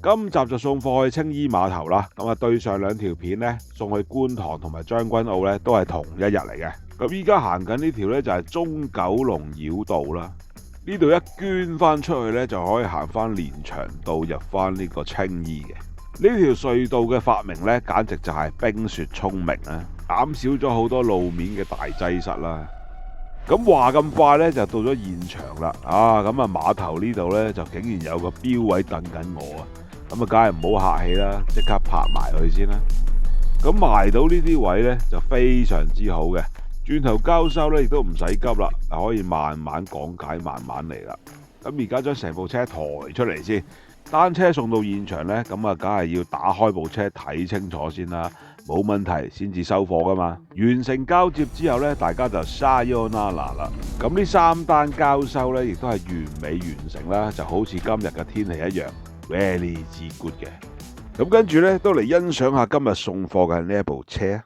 今集就送貨去青衣碼頭啦。咁啊，對上兩條片呢，送去觀塘同埋將軍澳呢，都係同一日嚟嘅。咁依家行緊呢條呢，就係中九龍繞道啦。呢度一捐翻出去呢，就可以行翻連翔道入翻呢個青衣嘅。呢條隧道嘅發明呢，簡直就係冰雪聰明啊！減少咗好多路面嘅大擠塞啦。咁話咁快呢，就到咗現場啦。咁啊碼頭呢度呢，就竟然有個標位等緊我啊！咁啊，梗係唔好客氣啦，即刻拍埋佢先啦。咁埋到呢啲位呢，就非常之好嘅。轉頭交收呢，亦都唔使急啦，可以慢慢講解，慢慢嚟啦。咁而家將成部車抬出嚟先，單車送到現場呢，咁啊，梗係要打開部車睇清楚先啦，冇問題先至收貨噶嘛。完成交接之後呢，大家就sayonara啦。咁呢3單交收呢，亦都係完美完成啦，就好似今日嘅天氣一樣 ，very good 嘅。咁跟住呢，都嚟欣賞下今日送貨嘅呢一部車。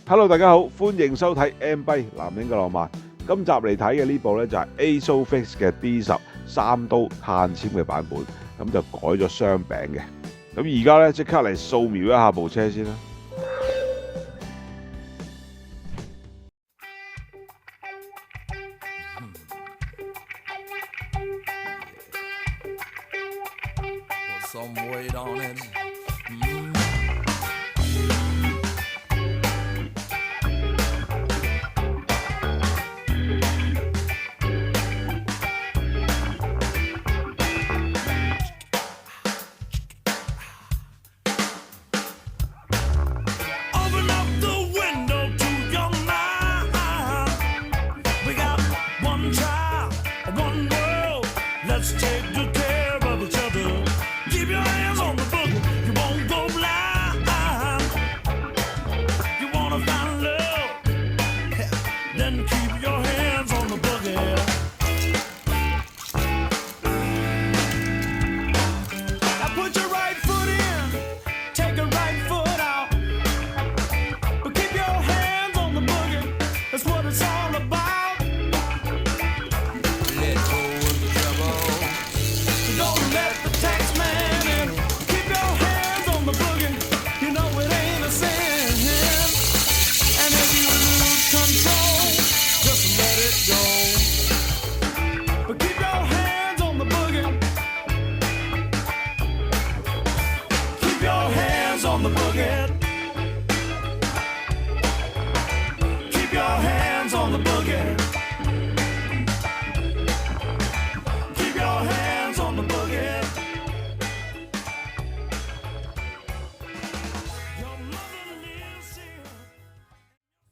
Hello， 大家好，歡迎收睇 M 幣男人嘅浪漫。今集嚟睇嘅呢部呢，就係 ASOFIX 嘅 D10 3刀碳纖嘅版本，咁就改咗雙柄嘅。咁而家呢，即刻嚟掃描一下部車先啦。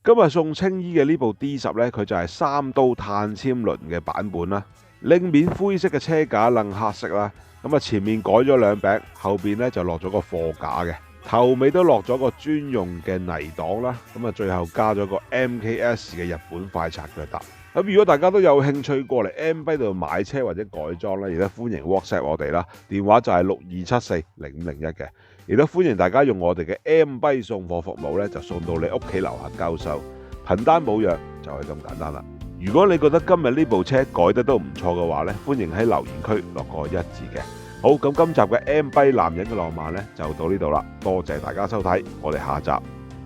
今日送青衣嘅呢部 D10 呢，佢就係3刀碳纖輪嘅版本啦。拎面灰色嘅車架，楞黑色啦。咁啊，前面改咗兩柄，後邊呢就落咗個貨架嘅，頭尾都落咗個專用嘅泥擋啦。咁啊，最後加咗個 MKS 嘅日本快拆腳踏。咁如果大家都有興趣過嚟 M 幣度買車或者改裝呢，亦都歡迎 WhatsApp 我哋啦。電話就係62740501嘅。亦都歡迎大家用我哋嘅 M 幣送貨服務咧，就送到你屋企樓下交收，憑單保養就係咁簡單啦。如果你覺得今日呢部車改得都唔錯嘅話咧，歡迎喺留言區落個1字嘅。好，咁今集嘅 M 幣男人嘅浪漫咧就到呢度啦，多謝大家收睇，我哋下集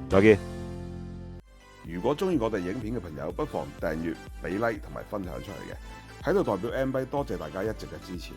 再見。如果中意我哋影片嘅朋友，不妨訂閱、俾 like 同埋分享出去嘅，喺度代表 M 幣多謝大家一直嘅支持。